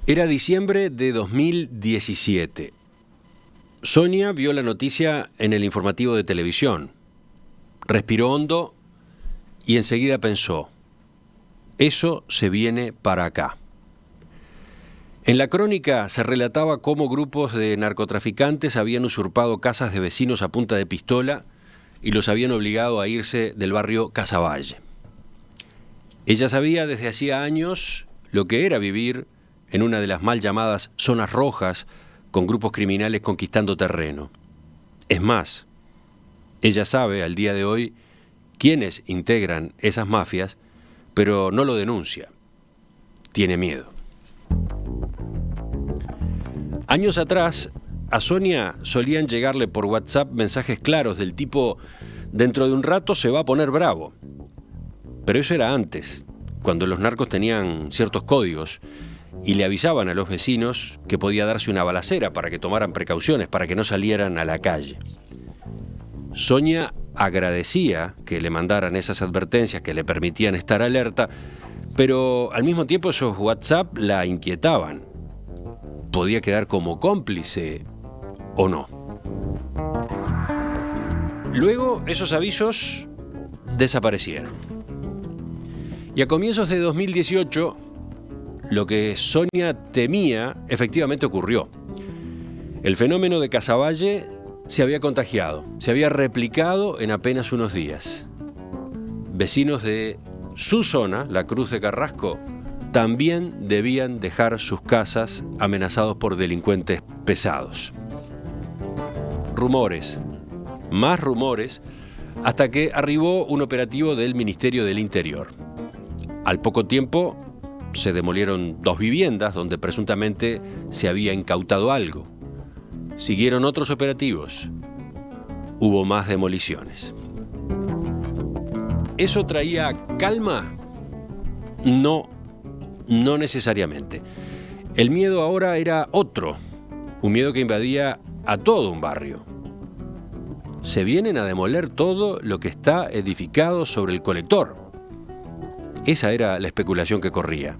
Era diciembre de 2017. Sonia vio la noticia en el informativo de televisión. Respiró hondo y enseguida pensó, eso se viene para acá. En la crónica se relataba cómo grupos de narcotraficantes habían usurpado casas de vecinos a punta de pistola y los habían obligado a irse del barrio Casavalle. Ella sabía desde hacía años lo que era vivir en una de las mal llamadas zonas rojas, con grupos criminales conquistando terreno. Es más, ella sabe al día de hoy quiénes integran esas mafias, pero no lo denuncia. Tiene miedo. Años atrás, a Sonia solían llegarle por WhatsApp mensajes claros del tipo, dentro de un rato se va a poner bravo. Pero eso era antes, cuando los narcos tenían ciertos códigos y le avisaban a los vecinos que podía darse una balacera para que tomaran precauciones, para que no salieran a la calle. Sonia agradecía que le mandaran esas advertencias que le permitían estar alerta, pero al mismo tiempo esos WhatsApp la inquietaban. Podía quedar como cómplice o no. Luego esos avisos desaparecieron. Y a comienzos de 2018, lo que Sonia temía efectivamente ocurrió. El fenómeno de Casavalle se había contagiado, se había replicado en apenas unos días. Vecinos de su zona, la Cruz de Carrasco, también debían dejar sus casas amenazados por delincuentes pesados. Rumores, más rumores, hasta que arribó un operativo del Ministerio del Interior. Al poco tiempo se demolieron 2 viviendas donde presuntamente se había incautado algo. Siguieron otros operativos. Hubo más demoliciones. ¿Eso traía calma? No necesariamente. El miedo ahora era otro, un miedo que invadía a todo un barrio. Se vienen a demoler todo lo que está edificado sobre el colector. Esa era la especulación que corría.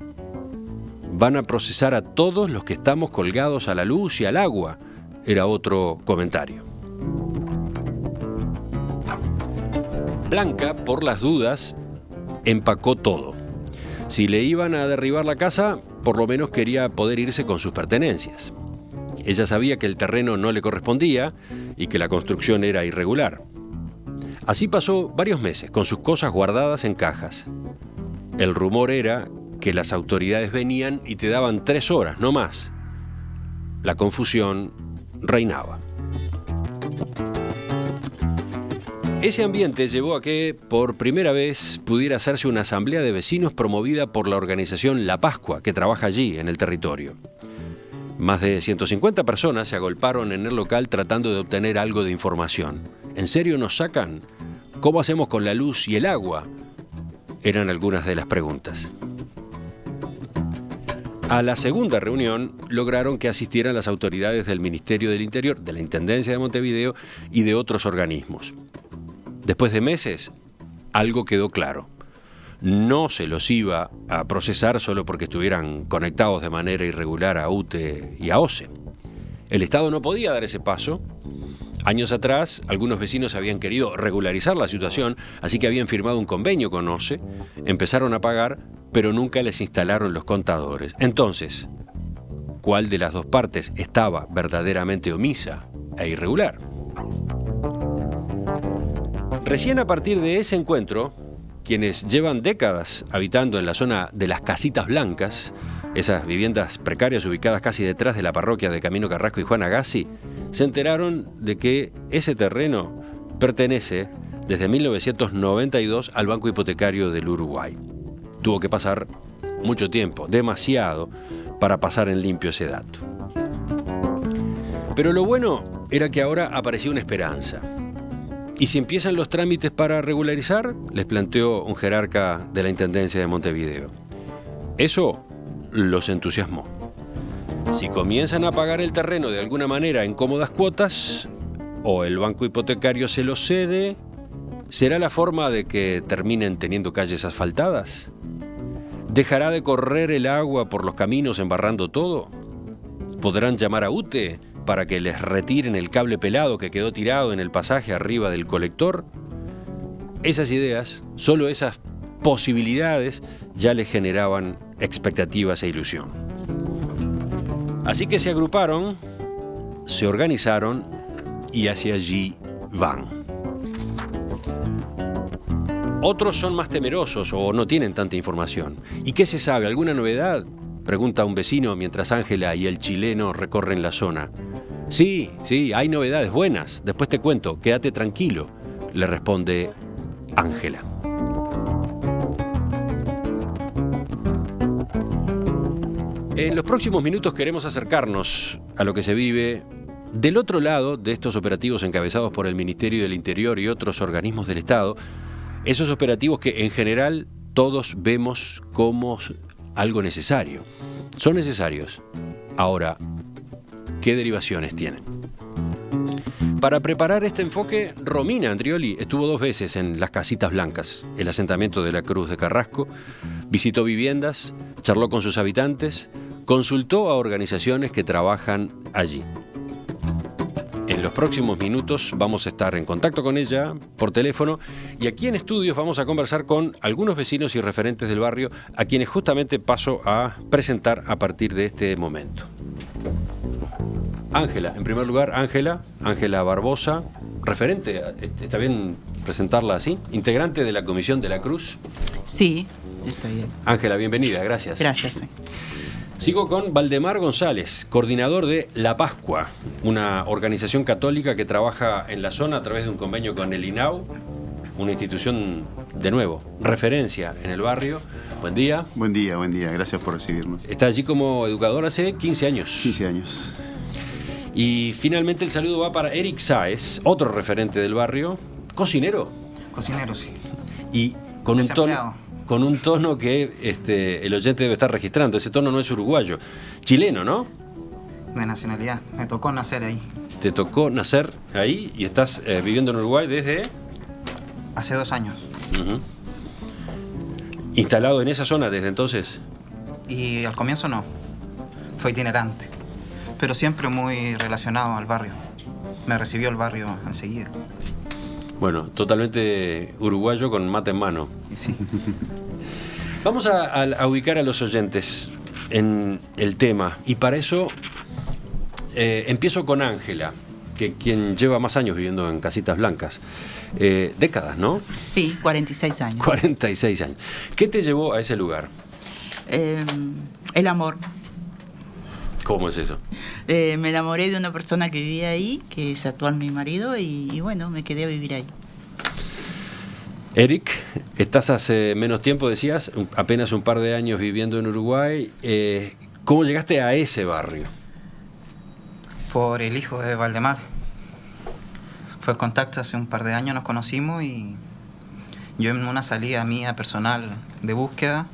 Van a procesar a todos los que estamos colgados a la luz y al agua, era otro comentario. Blanca, por las dudas, empacó todo. Si le iban a derribar la casa, por lo menos quería poder irse con sus pertenencias. Ella sabía que el terreno no le correspondía y que la construcción era irregular. Así pasó varios meses, con sus cosas guardadas en cajas. El rumor era que las autoridades venían y te daban 3 horas, no más. La confusión reinaba. Ese ambiente llevó a que, por primera vez, pudiera hacerse una asamblea de vecinos promovida por la organización La Pascua, que trabaja allí, en el territorio. Más de 150 personas se agolparon en el local tratando de obtener algo de información. ¿En serio nos sacan? ¿Cómo hacemos con la luz y el agua? Eran algunas de las preguntas. A la segunda reunión lograron que asistieran las autoridades del Ministerio del Interior, de la Intendencia de Montevideo y de otros organismos. Después de meses, algo quedó claro. No se los iba a procesar solo porque estuvieran conectados de manera irregular a UTE y a OCE. El Estado no podía dar ese paso. Años atrás, algunos vecinos habían querido regularizar la situación, así que habían firmado un convenio con OCE, empezaron a pagar, pero nunca les instalaron los contadores. Entonces, ¿cuál de las dos partes estaba verdaderamente omisa e irregular? Recién a partir de ese encuentro, quienes llevan décadas habitando en la zona de las Casitas Blancas, esas viviendas precarias ubicadas casi detrás de la parroquia de Camino Carrasco y Juan Agassi, se enteraron de que ese terreno pertenece desde 1992 al Banco Hipotecario del Uruguay. Tuvo que pasar mucho tiempo, demasiado, para pasar en limpio ese dato. Pero lo bueno era que ahora aparecía una esperanza. ¿Y si empiezan los trámites para regularizar?, les planteó un jerarca de la Intendencia de Montevideo. Eso los entusiasmó. Si comienzan a pagar el terreno de alguna manera en cómodas cuotas, o el banco hipotecario se lo cede, ¿será la forma de que terminen teniendo calles asfaltadas? ¿Dejará de correr el agua por los caminos embarrando todo? ¿Podrán llamar a UTE para que les retiren el cable pelado que quedó tirado en el pasaje arriba del colector? Esas ideas, solo esas posibilidades, ya les generaban expectativas e ilusión. Así que se agruparon, se organizaron y hacia allí van. Otros son más temerosos o no tienen tanta información. ¿Y qué se sabe? ¿Alguna novedad?, pregunta un vecino mientras Ángela y el chileno recorren la zona. Sí, hay novedades buenas. Después te cuento, quédate tranquilo, le responde Ángela. En los próximos minutos queremos acercarnos a lo que se vive del otro lado de estos operativos encabezados por el Ministerio del Interior y otros organismos del Estado. Esos operativos que en general todos vemos como algo necesario. Son necesarios. Ahora, ¿qué derivaciones tienen? Para preparar este enfoque, Romina Andrioli estuvo 2 veces en las Casitas Blancas, el asentamiento de la Cruz de Carrasco, visitó viviendas, charló con sus habitantes, consultó a organizaciones que trabajan allí. En los próximos minutos vamos a estar en contacto con ella por teléfono y aquí en estudios vamos a conversar con algunos vecinos y referentes del barrio a quienes justamente paso a presentar a partir de este momento. Ángela, en primer lugar, Ángela Barbosa, referente, ¿está bien presentarla así? Integrante de la Comisión de la Cruz. Sí, está bien. Ángela, bienvenida, gracias. Gracias. Sigo con Valdemar González, coordinador de La Pascua, una organización católica que trabaja en la zona a través de un convenio con el INAU, una institución, de nuevo, referencia en el barrio. Buen día. Buen día, gracias por recibirnos. Está allí como educador hace 15 años. 15 años. Y finalmente el saludo va para Eric Sáez, otro referente del barrio, cocinero. Cocinero, sí. Y con un tono que el oyente debe estar registrando. Ese tono no es uruguayo. Chileno, ¿no? De nacionalidad. Me tocó nacer ahí. Te tocó nacer ahí y estás viviendo en Uruguay desde... Hace 2 años. Uh-huh. ¿Instalado en esa zona desde entonces? Y al comienzo no. Fue itinerante. Pero siempre muy relacionado al barrio. Me recibió el barrio enseguida. Bueno, totalmente uruguayo con mate en mano. Sí. Vamos a ubicar a los oyentes en el tema. Y para eso empiezo con Ángela, quien lleva más años viviendo en Casitas Blancas. Décadas, ¿no? Sí, 46 años. 46 años. ¿Qué te llevó a ese lugar? El amor. ¿Cómo es eso? Me enamoré de una persona que vivía ahí, que es actual mi marido, y bueno, me quedé a vivir ahí. Eric, estás hace menos tiempo, decías, apenas un par de años viviendo en Uruguay. ¿Cómo llegaste a ese barrio? Por el hijo de Valdemar. Fue el contacto, hace un par de años nos conocimos y yo en una salida mía personal de búsqueda,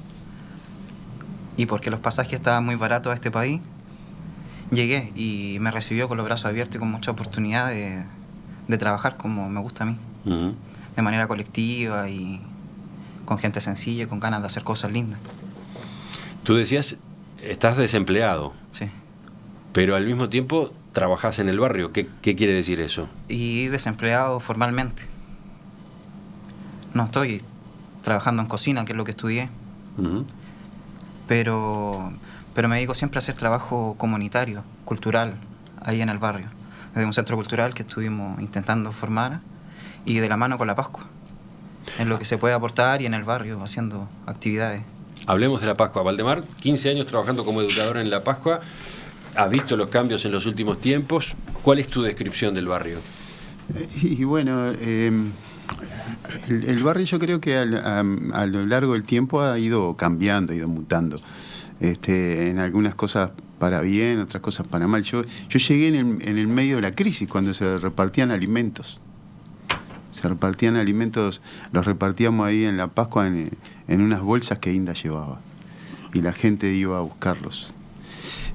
y porque los pasajes estaban muy baratos a este país, llegué y me recibió con los brazos abiertos y con mucha oportunidad de trabajar como me gusta a mí. Uh-huh. De manera colectiva y con gente sencilla y con ganas de hacer cosas lindas. Tú decías, estás desempleado. Sí. Pero al mismo tiempo trabajás en el barrio. ¿Qué quiere decir eso? Y desempleado formalmente. No estoy trabajando en cocina, que es lo que estudié. Uh-huh. Pero me dedico siempre a hacer trabajo comunitario, cultural, ahí en el barrio. Desde un centro cultural que estuvimos intentando formar y de la mano con La Pascua, en lo que se puede aportar y en el barrio haciendo actividades. Hablemos de La Pascua. Valdemar, 15 años trabajando como educador en La Pascua. ¿Has visto los cambios en los últimos tiempos? ¿Cuál es tu descripción del barrio? Y bueno, el barrio yo creo que a lo largo del tiempo ha ido cambiando, ha ido mutando. En algunas cosas para bien, otras cosas para mal. Yo llegué en el medio de la crisis, cuando se repartían alimentos. Los repartíamos ahí en La Pascua en unas bolsas que Inda llevaba. Y la gente iba a buscarlos.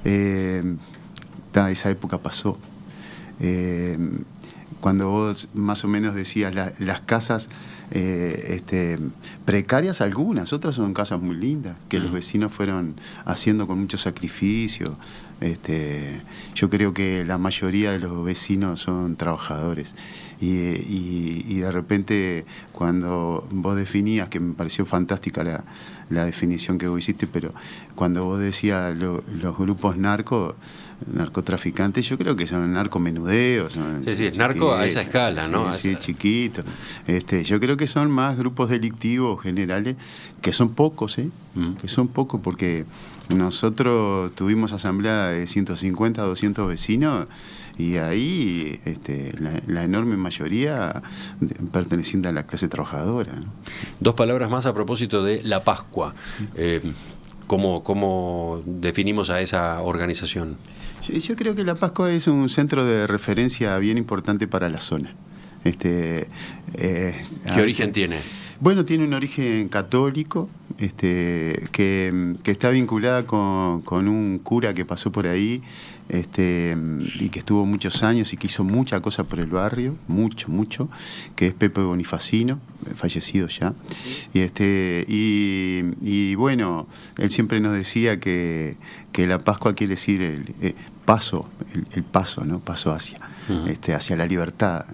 Esa época pasó. Cuando vos más o menos decías las casas precarias algunas, otras son casas muy lindas, que los vecinos fueron haciendo con mucho sacrificio. Yo creo que la mayoría de los vecinos son trabajadores. Y de repente, cuando vos definías, que me pareció fantástica la definición que vos hiciste, pero cuando vos decías los grupos narcotraficantes, yo creo que son narcomenudeos. Sí, narco a esa escala, ¿no? Sí, chiquitos. Yo creo que son más grupos delictivos generales, que son pocos, que son pocos, porque nosotros tuvimos asamblea de 150, 200 vecinos, y ahí la enorme mayoría perteneciente a la clase trabajadora, ¿no? 2 palabras más a propósito de la Pascua. Sí. ¿Cómo definimos a esa organización? Yo creo que la Pascua es un centro de referencia bien importante para la zona. ¿Qué origen tiene? Bueno, tiene un origen católico, que está vinculada con un cura que pasó por ahí, y que estuvo muchos años y que hizo mucha cosa por el barrio, mucho, que es Pepe Bonifacino, fallecido ya. Y bueno, él siempre nos decía que la Pascua quiere decir el paso, ¿no? Paso hacia. Hacia la libertad,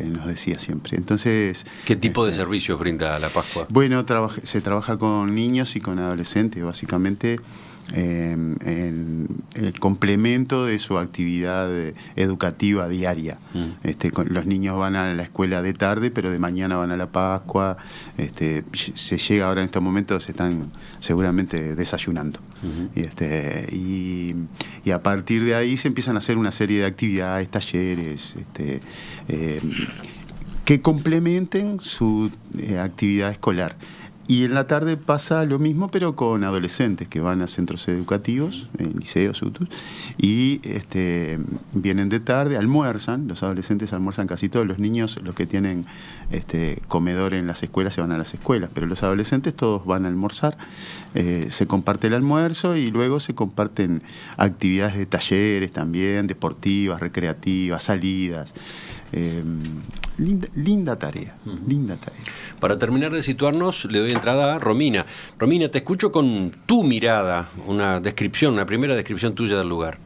nos decía siempre. Entonces, ¿qué tipo de servicios brinda la Pascua? Bueno, se trabaja con niños y con adolescentes, básicamente, en el complemento de su actividad educativa diaria. Los niños van a la escuela de tarde, pero de mañana van a la Pascua. Se llega ahora en estos momentos, se están seguramente desayunando. Y a partir de ahí se empiezan a hacer una serie de actividades, talleres, que complementen su actividad escolar. Y en la tarde pasa lo mismo, pero con adolescentes que van a centros educativos, liceos, UTUS, y vienen de tarde, almuerzan, los adolescentes almuerzan casi todos, los niños, los que tienen comedor en las escuelas, se van a las escuelas, pero los adolescentes todos van a almorzar, se comparte el almuerzo y luego se comparten actividades de talleres también, deportivas, recreativas, salidas. Linda tarea. Para terminar de situarnos, le doy entrada a Romina. Romina, te escucho con tu mirada, una primera descripción tuya del lugar.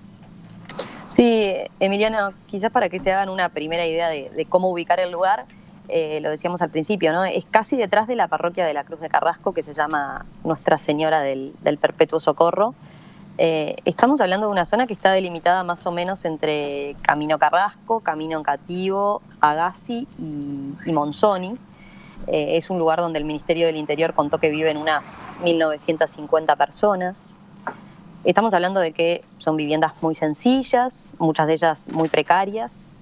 Sí, Emiliano, quizás para que se hagan una primera idea de cómo ubicar el lugar, lo decíamos al principio, ¿no? Es casi detrás de la parroquia de la Cruz de Carrasco, que se llama Nuestra Señora del Perpetuo Socorro. Estamos hablando de una zona que está delimitada más o menos entre Camino Carrasco, Camino Cativo, Agassi y Monzoni. Es un lugar donde el Ministerio del Interior contó que viven unas 1.950 personas. Estamos hablando de que son viviendas muy sencillas, muchas de ellas muy precarias,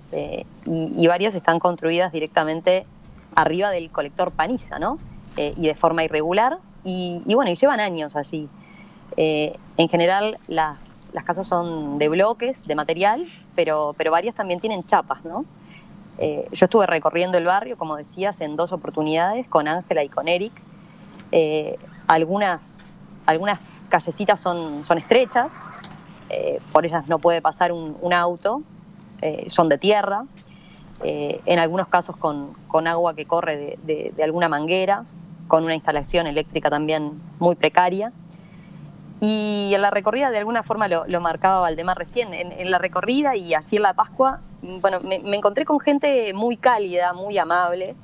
y varias están construidas directamente arriba del colector Paniza, ¿no? Y de forma irregular, y bueno, y llevan años allí. En general las casas son de bloques, de material, pero varias también tienen chapas, ¿no? Yo estuve recorriendo el barrio, como decías, en 2 oportunidades, con Ángela y con Eric. Algunas callecitas son estrechas, por ellas no puede pasar un auto, son de tierra, en algunos casos con agua que corre de alguna manguera, con una instalación eléctrica también muy precaria. Y en la recorrida, de alguna forma lo marcaba Valdemar recién, en la recorrida y así en la Pascua, bueno, me encontré con gente muy cálida, muy amable,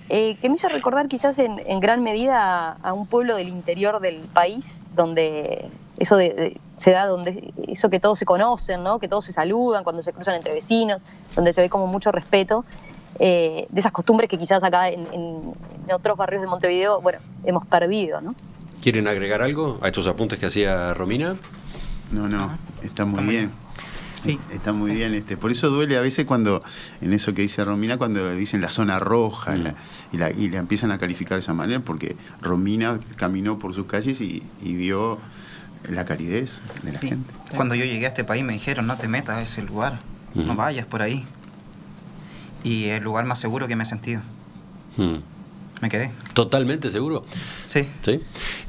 que me hizo recordar quizás en gran medida a un pueblo del interior del país, donde eso se da, donde eso que todos se conocen, ¿no? Que todos se saludan cuando se cruzan entre vecinos, donde se ve como mucho respeto, de esas costumbres que quizás acá en otros barrios de Montevideo, bueno, hemos perdido, ¿no? ¿Quieren agregar algo a estos apuntes que hacía Romina? No, está muy bien. Sí. Está muy bien. Por eso duele a veces cuando, en eso que dice Romina, cuando dicen la zona roja y la empiezan a calificar de esa manera, porque Romina caminó por sus calles y vio la calidez de la gente. Cuando yo llegué a este país me dijeron, no te metas a ese lugar, no vayas por ahí. Y el lugar más seguro que me he sentido. Me quedé. ¿Totalmente seguro? Sí.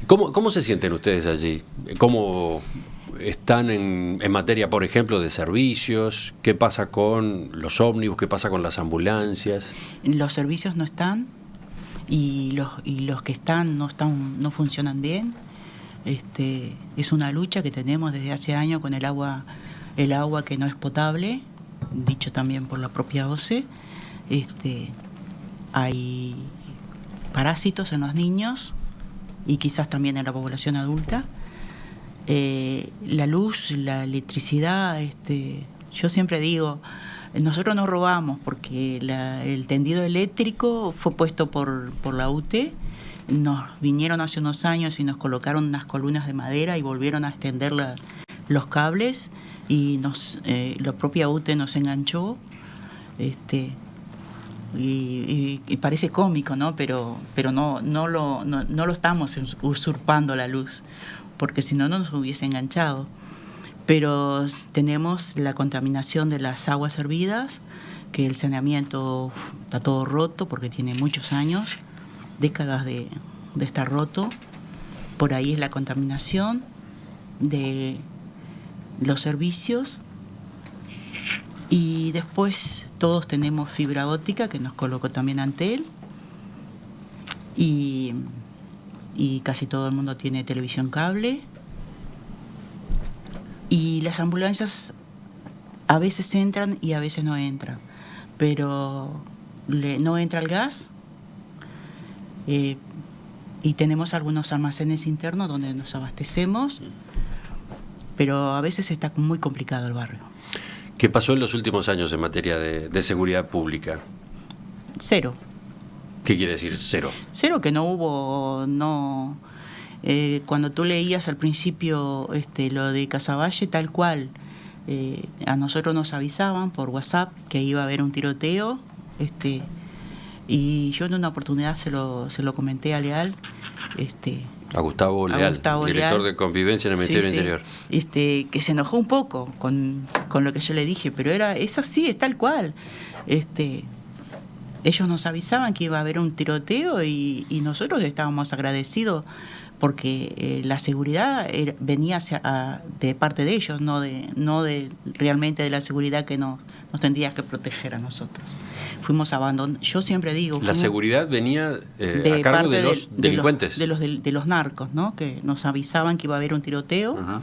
¿Cómo se sienten ustedes allí? ¿Cómo están en materia, por ejemplo, de servicios? ¿Qué pasa con los ómnibus? ¿Qué pasa con las ambulancias? Los servicios no están. y los que no funcionan bien. Es una lucha que tenemos desde hace años con el agua que no es potable, dicho también por la propia OCE. Hay parásitos en los niños y quizás también en la población adulta. La luz, la electricidad, yo siempre digo, nosotros no robamos porque el tendido eléctrico fue puesto por la UTE. Nos vinieron hace unos años y nos colocaron unas columnas de madera y volvieron a extender los cables y la propia UTE nos enganchó. Y parece cómico, ¿no? Pero no lo estamos usurpando la luz, porque si no nos hubiese enganchado. Pero tenemos la contaminación de las aguas hervidas, que el saneamiento está todo roto porque tiene muchos años, décadas de estar roto. Por ahí es la contaminación de los servicios. Y después todos tenemos fibra óptica que nos colocó también Antel. Y casi todo el mundo tiene televisión cable. Y las ambulancias a veces entran y a veces no entran. Pero no entra el gas. Y tenemos algunos almacenes internos donde nos abastecemos. Pero a veces está muy complicado el barrio. ¿Qué pasó en los últimos años en materia de seguridad pública? Cero. ¿Qué quiere decir cero? Cero, que no hubo, cuando tú leías al principio lo de Casaballe, tal cual, a nosotros nos avisaban por WhatsApp que iba a haber un tiroteo, y yo en una oportunidad se lo comenté a Leal, a Gustavo Leal, director de Convivencia en el Ministerio del Interior. Que se enojó un poco con lo que yo le dije, pero es así, es tal cual. Ellos nos avisaban que iba a haber un tiroteo y nosotros estábamos agradecidos porque la seguridad venía de parte de ellos, no de realmente de la seguridad que nos tendría que proteger a nosotros. Fuimos abandonados. Yo siempre digo... La seguridad venía a cargo de los delincuentes. De los narcos, ¿no? Que nos avisaban que iba a haber un tiroteo. Ajá.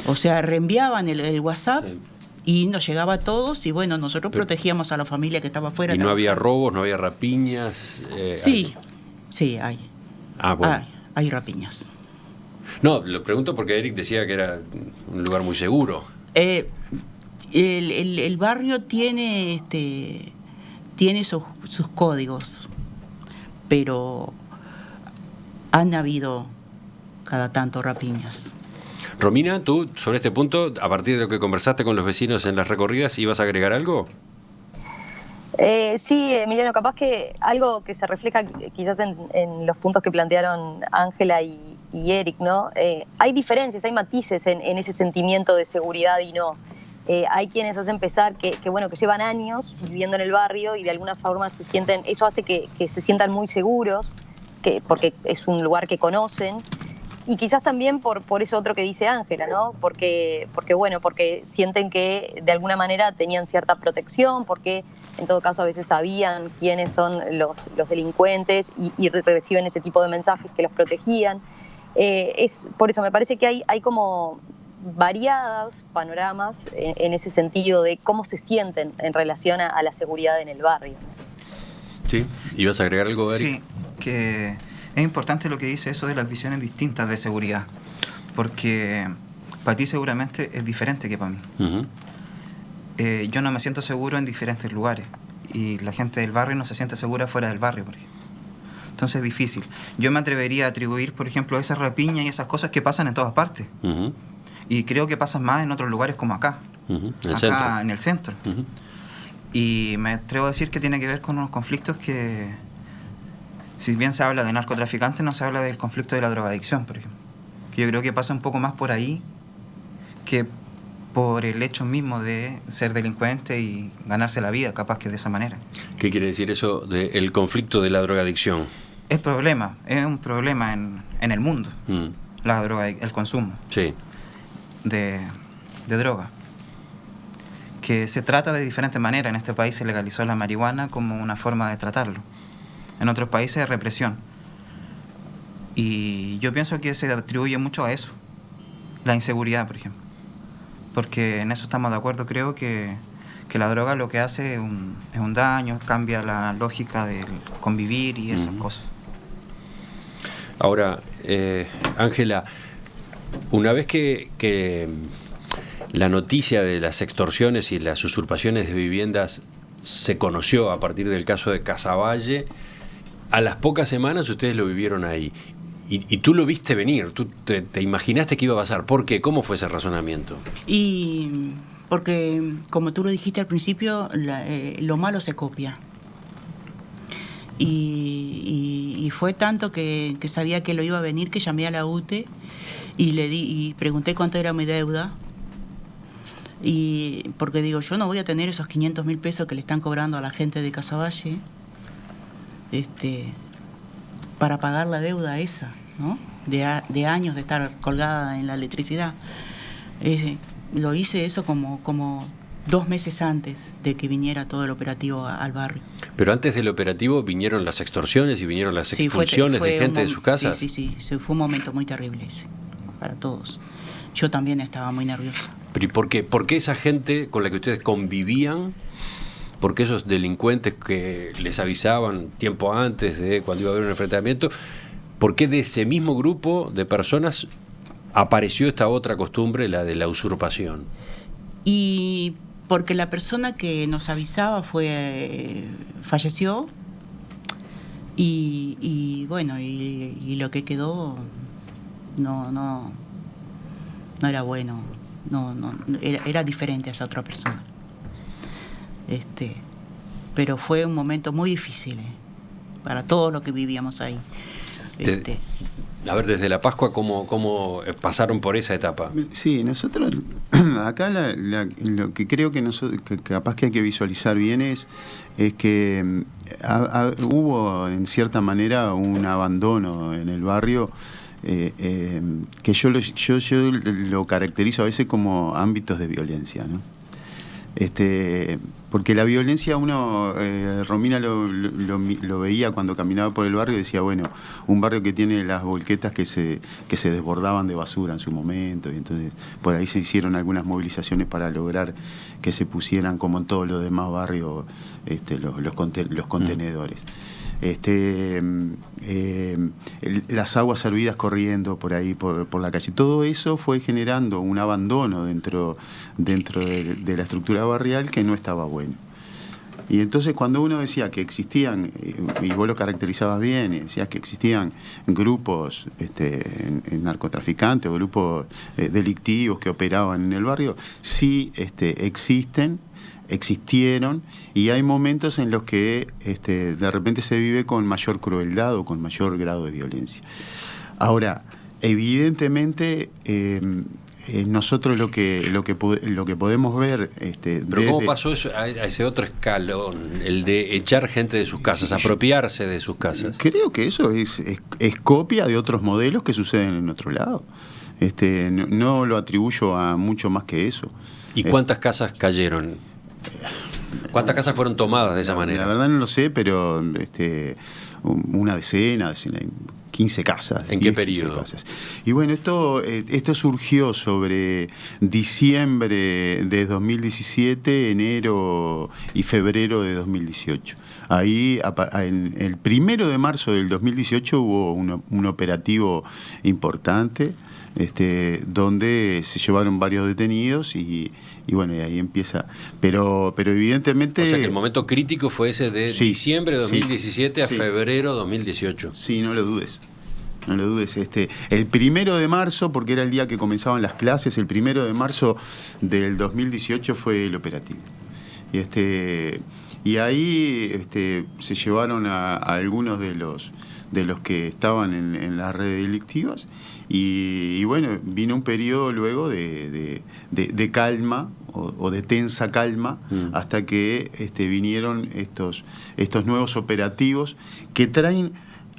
O sea, reenviaban el WhatsApp. Sí. Y nos llegaba a todos y bueno, nosotros protegíamos a la familia que estaba afuera. ¿Y no había robos, no había rapiñas? Sí, hay. Bueno. Hay rapiñas. No, lo pregunto porque Eric decía que era un lugar muy seguro. El barrio tiene sus códigos, pero han habido cada tanto rapiñas. Romina, tú sobre este punto, a partir de lo que conversaste con los vecinos en las recorridas, ¿ibas a agregar algo? Sí, Emiliano, capaz que algo que se refleja quizás en los puntos que plantearon Ángela y Eric, ¿no? Hay diferencias, hay matices en ese sentimiento de seguridad y no. Hay quienes hacen pensar que llevan años viviendo en el barrio y de alguna forma eso hace que se sientan muy seguros, porque es un lugar que conocen. Y quizás también por eso otro que dice Ángela, ¿no? Porque sienten que de alguna manera tenían cierta protección, porque en todo caso a veces sabían quiénes son los delincuentes y reciben ese tipo de mensajes que los protegían. Por eso me parece que hay como variados panoramas en ese sentido de cómo se sienten en relación a la seguridad en el barrio. Sí, ¿ibas a agregar algo, Eric? Sí, que es importante lo que dice eso de las visiones distintas de seguridad, porque para ti seguramente es diferente que para mí. Uh-huh. Yo no me siento seguro en diferentes lugares y la gente del barrio no se siente segura fuera del barrio, por ejemplo. Entonces es difícil. Yo me atrevería a atribuir, por ejemplo, esas rapiñas y esas cosas que pasan en todas partes. Uh-huh. Y creo que pasan más en otros lugares como acá, en el centro. Uh-huh. Y me atrevo a decir que tiene que ver con unos conflictos que, si bien se habla de narcotraficantes, no se habla del conflicto de la drogadicción, por ejemplo. Que yo creo que pasa un poco más por ahí que por el hecho mismo de ser delincuente y ganarse la vida, capaz que de esa manera. ¿Qué quiere decir eso del conflicto de la drogadicción? Es un problema en el mundo, la droga, el consumo de droga. Que se trata de diferentes maneras. En este país se legalizó la marihuana como una forma de tratarlo. en otros países es represión. Y yo pienso que se atribuye mucho a eso, la inseguridad, por ejemplo. Porque en eso estamos de acuerdo, creo que la droga lo que hace es un daño, cambia la lógica del convivir y esas cosas. Ahora, Ángela, una vez que la noticia de las extorsiones y las usurpaciones de viviendas se conoció a partir del caso de Casavalle, a las pocas semanas ustedes lo vivieron ahí. Y tú lo viste venir, tú te imaginaste que iba a pasar. ¿Por qué? ¿Cómo fue ese razonamiento? Y porque, como tú lo dijiste al principio, lo malo se copia. Y fue tanto que sabía que lo iba a venir, que llamé a la UTE y pregunté cuánto era mi deuda. Y porque digo, yo no voy a tener esos 500.000 pesos que le están cobrando a la gente de Casavalle para pagar la deuda esa, ¿no? De años de estar colgada en la electricidad. Lo hice eso como 2 meses antes de que viniera todo el operativo al barrio. Pero antes del operativo vinieron las extorsiones y vinieron las expulsiones de gente de sus casas. Sí, fue un momento muy terrible ese, para todos. Yo también estaba muy nerviosa. ¿Pero y por qué esa gente con la que ustedes convivían, por qué esos delincuentes que les avisaban tiempo antes de cuando iba a haber un enfrentamiento, por qué de ese mismo grupo de personas apareció esta otra costumbre, la de la usurpación? Y porque la persona que nos avisaba falleció y bueno, y lo que quedó no era bueno, era diferente a esa otra persona. Pero fue un momento muy difícil para todos los que vivíamos ahí. A ver, desde la Pascua, ¿cómo pasaron por esa etapa? Sí, nosotros, acá lo que creo que capaz que hay que visualizar bien es que hubo en cierta manera un abandono en el barrio que yo lo caracterizo a veces como ámbitos de violencia, ¿no? Porque la violencia Romina lo veía cuando caminaba por el barrio y decía, bueno, un barrio que tiene las volquetas que se desbordaban de basura en su momento, y entonces por ahí se hicieron algunas movilizaciones para lograr que se pusieran, como en todos los demás barrios, los contenedores. Las aguas hervidas corriendo por ahí, por la calle. Todo eso fue generando un abandono dentro de la estructura barrial que no estaba bueno. Y entonces cuando uno decía que existían, y vos lo caracterizabas bien, y decías que existían grupos en narcotraficantes o grupos delictivos que operaban en el barrio, sí existieron, y hay momentos en los que de repente se vive con mayor crueldad o con mayor grado de violencia. Ahora, evidentemente, nosotros lo que podemos ver... Pero ¿cómo pasó eso a ese otro escalón, el de echar gente de sus casas, apropiarse de sus casas? Creo que eso es copia de otros modelos que suceden en otro lado. No lo atribuyo a mucho más que eso. ¿Y cuántas casas cayeron? ¿Cuántas casas fueron tomadas de esa manera? La verdad no lo sé, pero una decena, 15 casas. ¿En qué periodo? Casas. Y bueno, esto surgió sobre diciembre de 2017, enero y febrero de 2018. Ahí, el 1 de marzo del 2018 hubo un operativo importante, donde se llevaron varios detenidos y bueno, y ahí empieza. Pero evidentemente... O sea que el momento crítico fue ese de diciembre de 2017 a febrero de 2018. Sí, no lo dudes. No lo dudes. El 1 de marzo, porque era el día que comenzaban las clases, el 1 de marzo del 2018 fue el operativo. Y ahí se llevaron a algunos de los que estaban en las redes delictivas, y bueno, vino un periodo luego de calma o de tensa calma, hasta que vinieron estos nuevos operativos que traen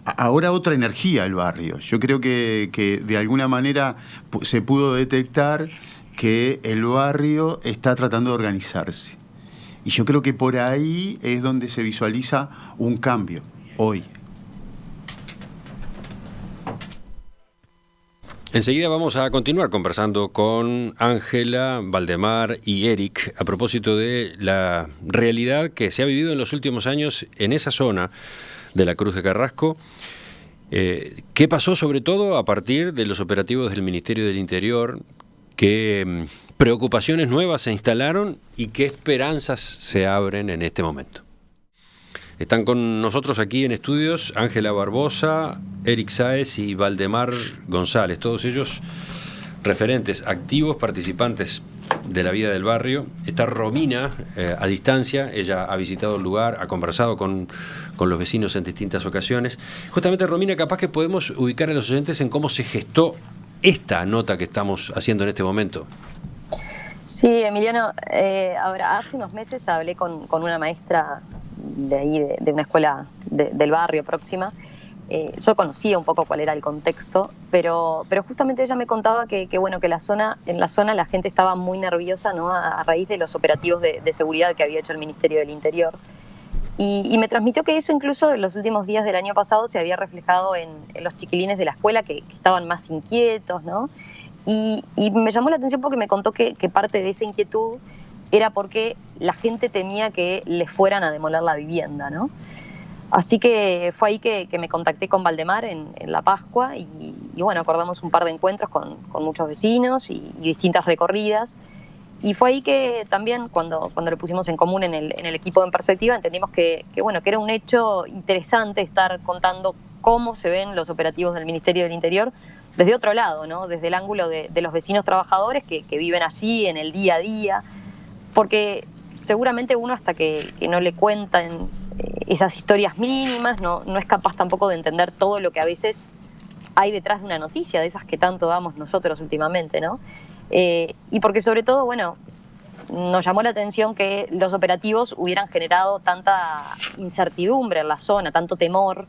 ahora otra energía al barrio. Yo creo que de alguna manera se pudo detectar que el barrio está tratando de organizarse. Y yo creo que por ahí es donde se visualiza un cambio. hoy. Enseguida vamos a continuar conversando con Ángela, Valdemar y Eric a propósito de la realidad que se ha vivido en los últimos años en esa zona de la Cruz de Carrasco. ¿Qué pasó sobre todo a partir de los operativos del Ministerio del Interior? ¿Qué preocupaciones nuevas se instalaron y qué esperanzas se abren en este momento? Están con nosotros aquí en estudios Ángela Barbosa, Eric Sáez y Valdemar González, todos ellos referentes, activos, participantes de la vida del barrio. Está Romina a distancia, ella ha visitado el lugar, ha conversado con los vecinos en distintas ocasiones. Justamente, Romina, capaz que podemos ubicar a los oyentes en cómo se gestó esta nota que estamos haciendo en este momento. Sí, Emiliano, ahora hace unos meses hablé con una maestra de ahí, de una escuela del barrio próxima. Yo conocía un poco cuál era el contexto, pero justamente ella me contaba que en la zona la gente estaba muy nerviosa, ¿no? A raíz de los operativos de seguridad que había hecho el Ministerio del Interior. Y me transmitió que eso incluso en los últimos días del año pasado se había reflejado en los chiquilines de la escuela que estaban más inquietos, ¿no? Y me llamó la atención porque me contó que parte de esa inquietud era porque la gente temía que les fueran a demoler la vivienda, ¿no? Así que fue ahí que me contacté con Valdemar en la Pascua y bueno, acordamos un par de encuentros con muchos vecinos y distintas recorridas. Y fue ahí que también cuando lo pusimos en común en el equipo En Perspectiva entendimos que era un hecho interesante estar contando cómo se ven los operativos del Ministerio del Interior desde otro lado, ¿no? Desde el ángulo de los vecinos trabajadores que viven allí en el día a día, porque seguramente uno hasta que no le cuentan esas historias mínimas no es capaz tampoco de entender todo lo que a veces hay detrás de una noticia, de esas que tanto damos nosotros últimamente, ¿no? Y porque sobre todo, nos llamó la atención que los operativos hubieran generado tanta incertidumbre en la zona, tanto temor,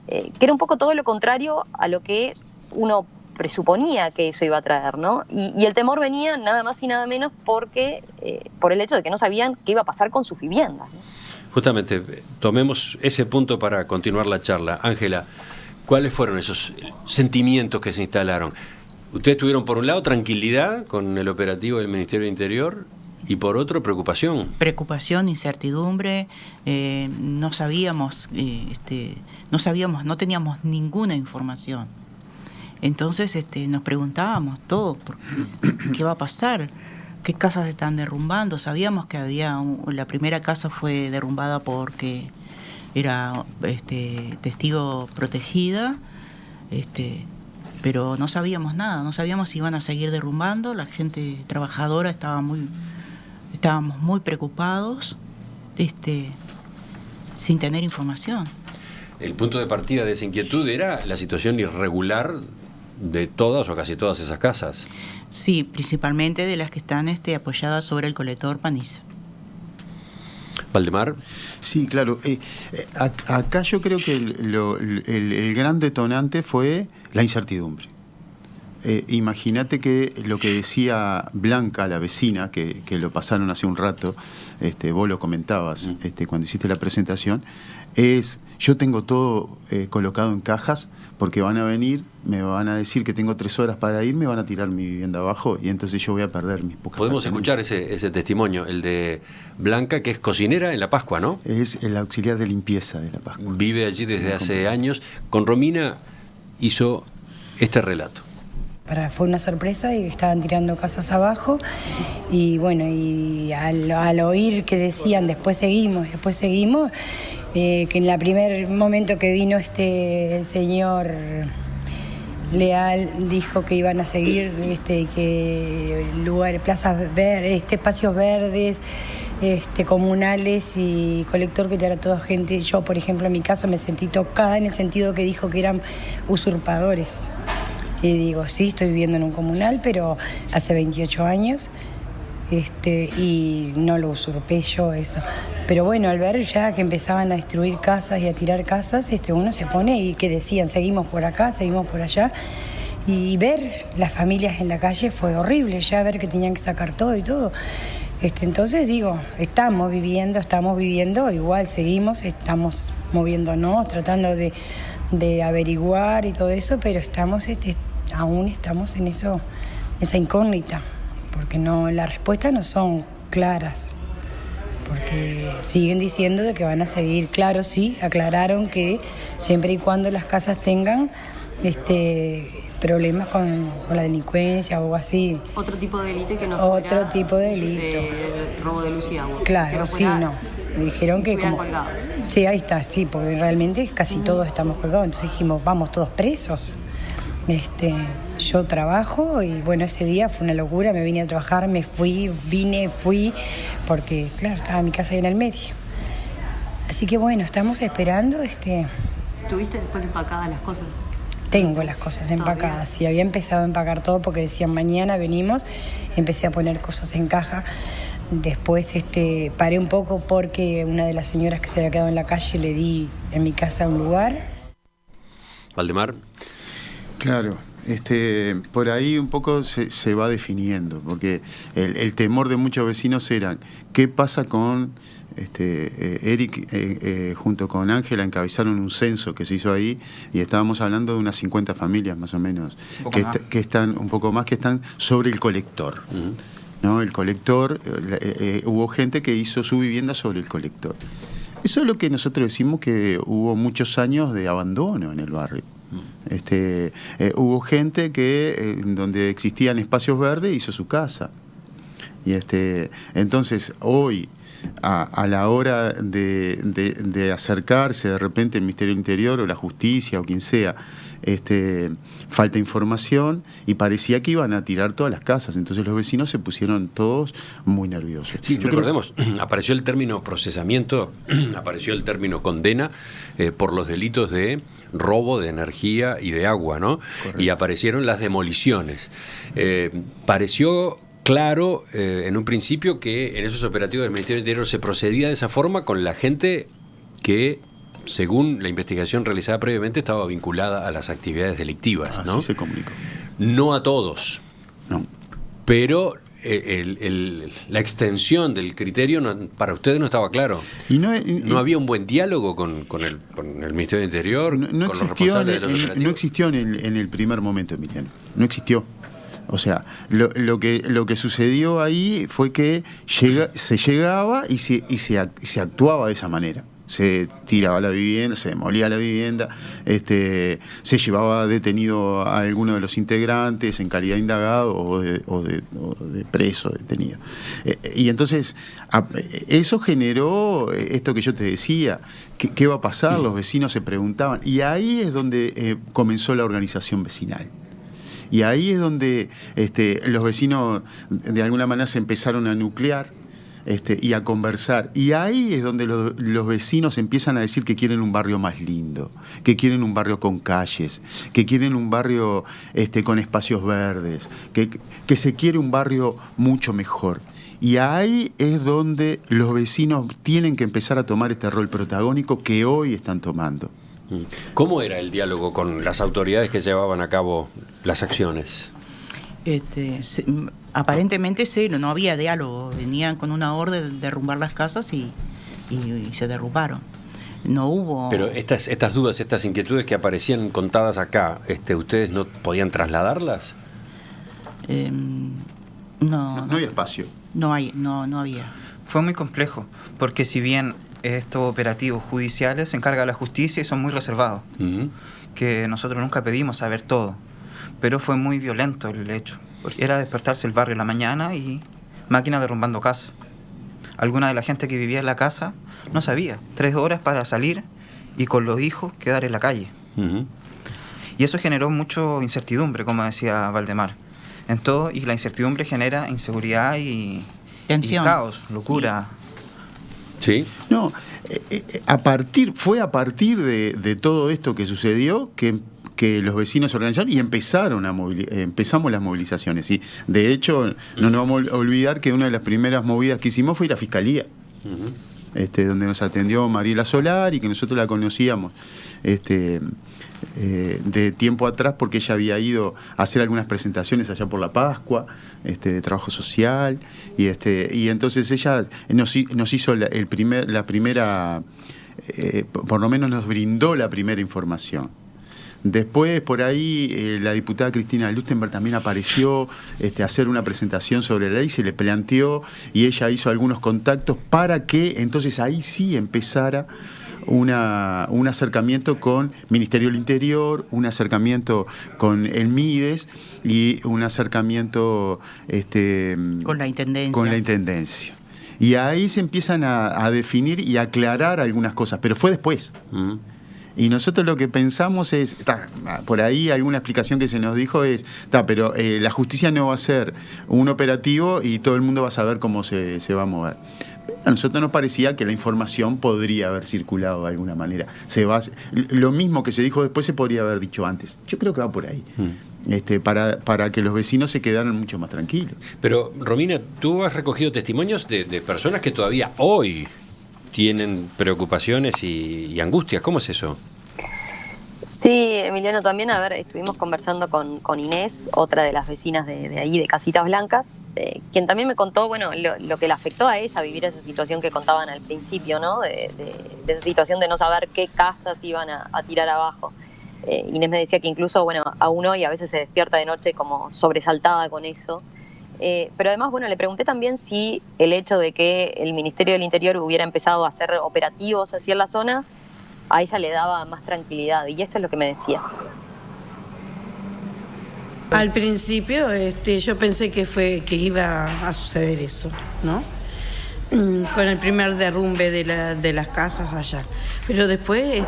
que era un poco todo lo contrario a lo que uno presuponía que eso iba a traer, ¿no? Y el temor venía nada más y nada menos por el hecho de que no sabían qué iba a pasar con sus viviendas, ¿no? Justamente, tomemos ese punto para continuar la charla. Ángela, ¿cuáles fueron esos sentimientos que se instalaron? Ustedes tuvieron, por un lado, tranquilidad con el operativo del Ministerio del Interior y, por otro, preocupación. Preocupación, incertidumbre, no sabíamos, no teníamos ninguna información. Entonces nos preguntábamos todo, ¿qué va a pasar? ¿Qué casas se están derrumbando? Sabíamos que la primera casa fue derrumbada porque era testigo protegida, pero no sabíamos nada, no sabíamos si iban a seguir derrumbando. La gente trabajadora estábamos muy preocupados, sin tener información. El punto de partida de esa inquietud era la situación irregular de todas o casi todas esas casas. Sí, principalmente de las que están apoyadas sobre el colector Paniza. Valdemar. Sí, claro. Acá yo creo que el gran detonante fue la incertidumbre. Imagínate que lo que decía Blanca, la vecina, que lo pasaron hace un rato, vos lo comentabas cuando hiciste la presentación, yo tengo todo colocado en cajas porque van a venir, me van a decir que tengo 3 horas para ir, me van a tirar mi vivienda abajo y entonces yo voy a perder mis pocas. Podemos escuchar ese testimonio, el de Blanca, que es cocinera en La Pascua, ¿no? Es el auxiliar de limpieza de La Pascua. Vive allí desde hace años. Con Romina hizo este relato. Fue una sorpresa y estaban tirando casas abajo y bueno, y al oír que decían después seguimos, que en el primer momento que vino el señor Leal dijo que iban a seguir, que plazas verdes, espacios verdes, comunales y colector, que era toda gente. Yo, por ejemplo, en mi caso me sentí tocada en el sentido que dijo que eran usurpadores. Y digo, sí, estoy viviendo en un comunal, pero hace 28 años y no lo usurpé yo eso. Pero bueno, al ver ya que empezaban a destruir casas y a tirar casas, uno se pone y que decían, seguimos por acá, seguimos por allá. Y ver las familias en la calle fue horrible, ya ver que tenían que sacar todo y todo. Entonces digo, estamos viviendo, igual seguimos, estamos moviéndonos, tratando de averiguar y todo eso, pero aún estamos en esa incógnita, porque las respuestas no son claras, porque siguen diciendo de que van a seguir. Claro, sí, aclararon que siempre y cuando las casas tengan problemas con la delincuencia o así. Otro tipo de delito y que no Otro fuera tipo de delito. de robo de luz y agua. Claro, sí, no. Me dijeron que como... colgados. Sí, ahí está, sí, porque realmente casi todos estamos colgados. Entonces dijimos, vamos todos presos. Yo trabajo y bueno, ese día fue una locura. Me vine a trabajar, fui, porque claro, estaba mi casa ahí en el medio. Así que bueno, estamos esperando. ¿Tuviste después empacadas las cosas? Tengo las cosas empacadas. Y había empezado a empacar todo porque decían mañana venimos. Empecé a poner cosas en caja. Después paré un poco porque una de las señoras que se había quedado en la calle le di en mi casa un lugar. Valdemar. Claro, por ahí un poco se va definiendo, porque el temor de muchos vecinos era qué pasa con Eric junto con Ángela encabezaron un censo que se hizo ahí y estábamos hablando de unas 50 familias más o menos, que están un poco más, que están sobre el colector. Uh-huh. ¿No? El colector, hubo gente que hizo su vivienda sobre el colector. Eso es lo que nosotros decimos, que hubo muchos años de abandono en el barrio. Hubo gente que donde existían espacios verdes hizo su casa. Y entonces hoy a la hora de acercarse de repente el Ministerio del Interior o la Justicia o quien sea, falta información y parecía que iban a tirar todas las casas. Entonces los vecinos se pusieron todos muy nerviosos. Sí, recordemos, apareció el término procesamiento, apareció el término condena por los delitos de robo de energía y de agua, ¿no? Correcto. Y aparecieron las demoliciones. Pareció claro en un principio que en esos operativos del Ministerio del Interior se procedía de esa forma con la gente que, según la investigación realizada previamente, estaba vinculada a las actividades delictivas, ¿no? Así se comunicó. No a todos. No. Pero la extensión del criterio para ustedes no estaba claro. Y no había un buen diálogo con el Ministerio del Interior, con los responsables de los operativos. No existió en el primer momento, Emiliano. No existió. O sea, lo que sucedió ahí fue que se llegaba y se actuaba de esa manera. Se tiraba la vivienda, se demolía la vivienda, se llevaba detenido a alguno de los integrantes en calidad de indagado o de preso detenido. Y entonces eso generó esto que yo te decía, ¿qué va a pasar? Los vecinos se preguntaban, y ahí es donde comenzó la organización vecinal. Y ahí es donde los vecinos de alguna manera se empezaron a nuclear y a conversar. Y ahí es donde los vecinos empiezan a decir que quieren un barrio más lindo, que quieren un barrio con calles, que quieren un barrio con espacios verdes, que se quiere un barrio mucho mejor. Y ahí es donde los vecinos tienen que empezar a tomar este rol protagónico que hoy están tomando. ¿Cómo era el diálogo con las autoridades que llevaban a cabo las acciones? Aparentemente cero, no había diálogo. Venían con una orden de derrumbar las casas y se derrumbaron. No hubo... Pero estas dudas, estas inquietudes que aparecían contadas acá, ¿ustedes no podían trasladarlas? No había espacio. No había. Fue muy complejo, porque si bien estos operativos judiciales se encarga la justicia y son muy reservados, que nosotros nunca pedimos saber todo, pero fue muy violento el hecho, porque era despertarse el barrio en la mañana y máquinas derrumbando casas. Alguna de la gente que vivía en la casa no sabía, 3 horas para salir y con los hijos quedar en la calle. Y eso generó mucha incertidumbre, como decía Valdemar, en todo, y la incertidumbre genera inseguridad y caos, locura. Sí. No, fue a partir de todo esto que sucedió que los vecinos se organizaron y empezamos las movilizaciones. ¿Sí? De hecho, no nos vamos a olvidar que una de las primeras movidas que hicimos fue ir a Fiscalía, donde nos atendió Mariela Solar y que nosotros la conocíamos. de tiempo atrás, porque ella había ido a hacer algunas presentaciones allá por la Pascua, de trabajo social, y entonces ella nos hizo la primera, por lo menos nos brindó la primera información. Después, por ahí, la diputada Cristina Lustenberg también apareció a hacer una presentación sobre la ley, se le planteó y ella hizo algunos contactos para que entonces ahí sí empezara un acercamiento con Ministerio del Interior, un acercamiento con el MIDES y un acercamiento con la Intendencia. Y ahí se empiezan a definir y a aclarar algunas cosas, pero fue después. Y nosotros lo que pensamos es, por ahí alguna explicación que se nos dijo es, pero la justicia no va a ser un operativo y todo el mundo va a saber cómo se va a mover. A nosotros nos parecía que la información podría haber circulado de alguna manera. Lo mismo que se dijo después se podría haber dicho antes. Yo creo que va por ahí. Para que los vecinos se quedaran mucho más tranquilos. Pero, Romina, tú has recogido testimonios de personas que todavía hoy tienen preocupaciones y angustias. ¿Cómo es eso? Sí, Emiliano, también, estuvimos conversando con Inés, otra de las vecinas de ahí, de Casitas Blancas, quien también me contó, lo que le afectó a ella vivir esa situación que contaban al principio, ¿no? De esa situación de no saber qué casas iban a tirar abajo. Inés me decía que incluso, aún hoy a veces se despierta de noche como sobresaltada con eso. Pero además, le pregunté también si el hecho de que el Ministerio del Interior hubiera empezado a hacer operativos así en la zona, a ella le daba más tranquilidad, y esto es lo que me decía. Al principio yo pensé que iba a suceder eso, ¿no? Con el primer derrumbe de las casas allá. Pero después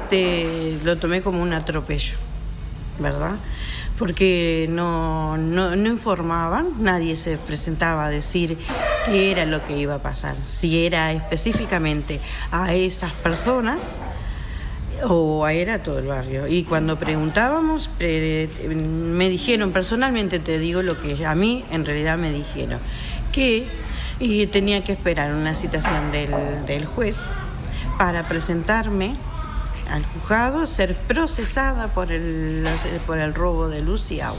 lo tomé como un atropello, ¿verdad? Porque no informaban, nadie se presentaba a decir qué era lo que iba a pasar, si era específicamente a esas personas o era todo el barrio. Y cuando preguntábamos, me dijeron, personalmente te digo lo que a mí en realidad me dijeron, que tenía que esperar una citación del juez para presentarme al juzgado, ser procesada por el robo de luz y agua.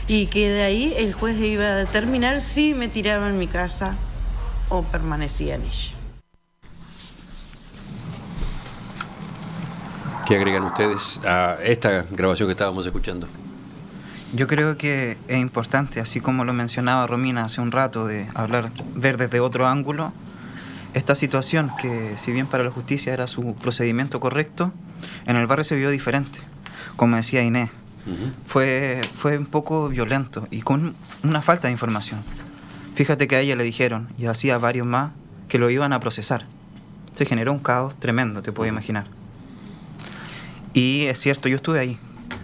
Y que de ahí el juez iba a determinar si me tiraba en mi casa o permanecía en ella. ¿Qué agregan ustedes a esta grabación que estábamos escuchando? Yo creo que es importante, así como lo mencionaba Romina hace un rato, de ver desde otro ángulo esta situación, que si bien para la justicia era su procedimiento correcto, en el barrio se vio diferente, como decía Inés. Fue un poco violento y con una falta de información. Fíjate que a ella le dijeron, y así a varios más, que lo iban a procesar. Se generó un caos tremendo, te puedes imaginar. Y es cierto, yo estuve ahí.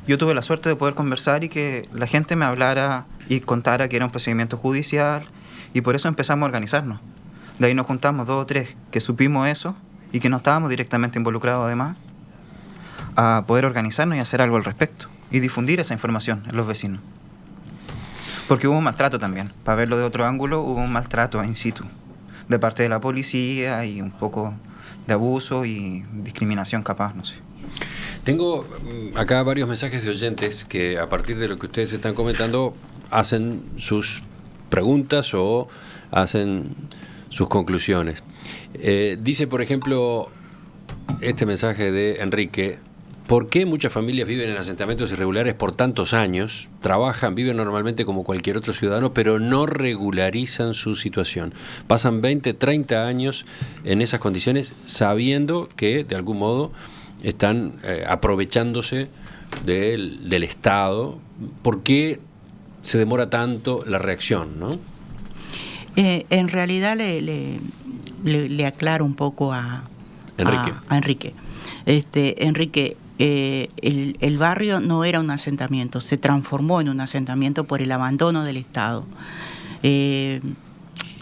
Yo tuve la suerte de poder conversar y que la gente me hablara y contara que era un procedimiento judicial, y por eso empezamos a organizarnos. De ahí nos juntamos 2 o 3 que supimos eso y que no estábamos directamente involucrados además, a poder organizarnos y hacer algo al respecto y difundir esa información en los vecinos. Porque hubo un maltrato también. Para verlo de otro ángulo, hubo un maltrato in situ de parte de la policía y un poco de abuso y discriminación capaz, no sé. Tengo acá varios mensajes de oyentes que a partir de lo que ustedes están comentando hacen sus preguntas o hacen sus conclusiones. Dice, por ejemplo, este mensaje de Enrique: ¿por qué muchas familias viven en asentamientos irregulares por tantos años? Trabajan, viven normalmente como cualquier otro ciudadano, pero no regularizan su situación. Pasan 20, 30 años en esas condiciones sabiendo que, de algún modo, están aprovechándose del Estado. ¿Por qué se demora tanto la reacción, no? En realidad le aclaro un poco a Enrique. Enrique, el barrio no era un asentamiento, se transformó en un asentamiento por el abandono del Estado.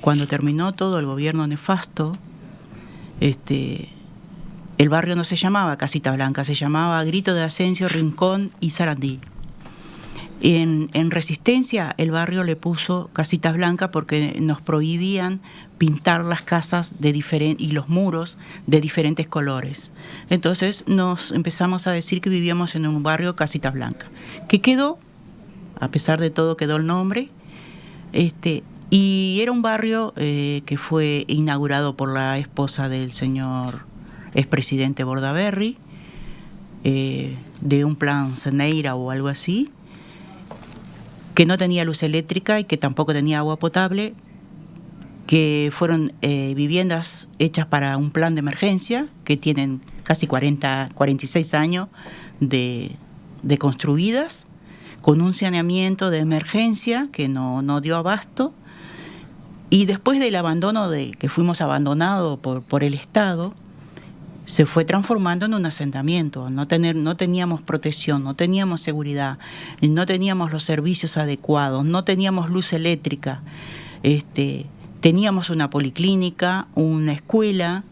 Cuando terminó todo el gobierno nefasto, el barrio no se llamaba Casita Blanca, se llamaba Grito de Ascencio, Rincón y Sarandí. En Resistencia el barrio le puso casitas blancas porque nos prohibían pintar las casas y los muros de diferentes colores. Entonces nos empezamos a decir que vivíamos en un barrio casitas blancas, que quedó, a pesar de todo quedó el nombre, y era un barrio que fue inaugurado por la esposa del señor expresidente Bordaberry, de un plan Ceneira o algo así, que no tenía luz eléctrica y que tampoco tenía agua potable, que fueron viviendas hechas para un plan de emergencia, que tienen casi 46 años de construidas, con un saneamiento de emergencia que no dio abasto. Y después del abandono, que fuimos abandonados por el Estado, se fue transformando en un asentamiento. No teníamos protección, no teníamos seguridad, no teníamos los servicios adecuados, no teníamos luz eléctrica. Teníamos una policlínica, una escuela,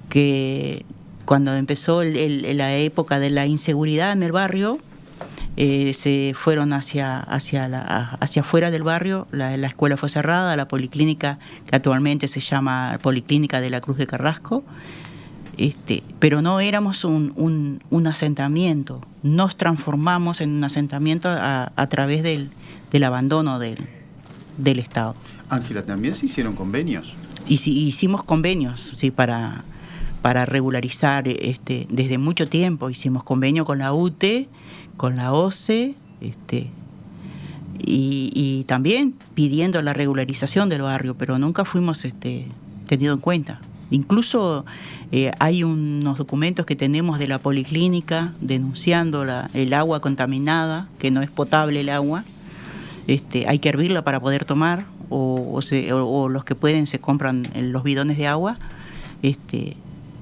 que cuando empezó la época de la inseguridad en el barrio, se fueron hacia afuera del barrio. La escuela fue cerrada, la policlínica, que actualmente se llama Policlínica de la Cruz de Carrasco, pero no éramos un asentamiento. Nos transformamos en un asentamiento a través del abandono del Estado. Ángela, ¿también se hicieron convenios? Hicimos convenios, sí, para regularizar, desde mucho tiempo hicimos convenio con la UTE, con la OCE, y también pidiendo la regularización del barrio, pero nunca fuimos tenido en cuenta. Incluso hay unos documentos que tenemos de la policlínica denunciando el agua contaminada, que no es potable el agua. Hay que hervirla para poder tomar, o los que pueden se compran los bidones de agua,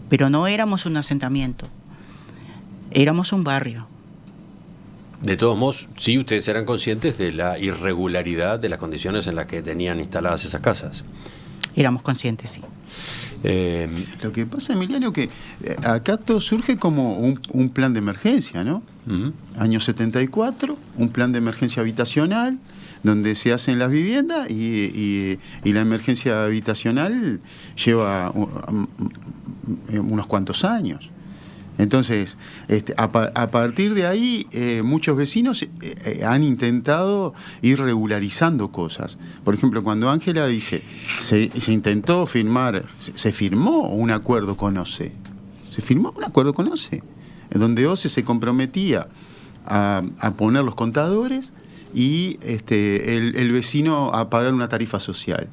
pero no éramos un asentamiento, éramos un barrio. De todos modos, sí, ustedes eran conscientes de la irregularidad de las condiciones en las que tenían instaladas esas casas. Éramos conscientes, sí. Lo que pasa, Emiliano, que acá todo surge como un plan de emergencia, ¿no? Uh-huh. Año 74, un plan de emergencia habitacional, donde se hacen las viviendas y la emergencia habitacional lleva unos cuantos años. Entonces, a partir de ahí, muchos vecinos han intentado ir regularizando cosas. Por ejemplo, cuando Ángela dice, se intentó firmar, se firmó un acuerdo con OCE. Se firmó un acuerdo con OCE, en donde OCE se comprometía a poner los contadores y el vecino a pagar una tarifa social.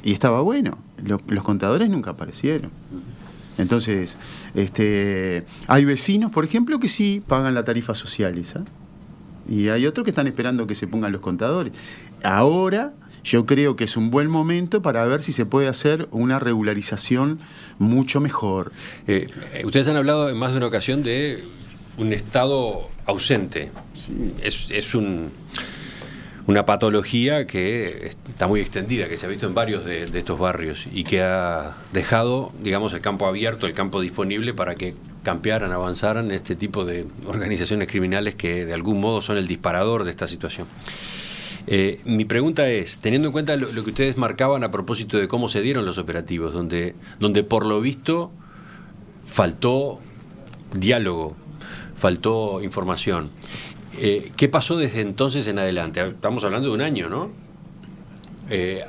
Y estaba bueno, los contadores nunca aparecieron. Entonces, hay vecinos, por ejemplo, que sí pagan la tarifa social esa, y hay otros que están esperando que se pongan los contadores. Ahora, yo creo que es un buen momento para ver si se puede hacer una regularización mucho mejor. Ustedes han hablado en más de una ocasión de un Estado ausente. Sí. Es una patología que está muy extendida, que se ha visto en varios de estos barrios y que ha dejado, digamos, el campo abierto, el campo disponible para que campearan, avanzaran este tipo de organizaciones criminales que de algún modo son el disparador de esta situación. Mi pregunta es, teniendo en cuenta lo que ustedes marcaban a propósito de cómo se dieron los operativos, donde por lo visto faltó diálogo, faltó información, ¿qué pasó desde entonces en adelante? Estamos hablando de un año, ¿no?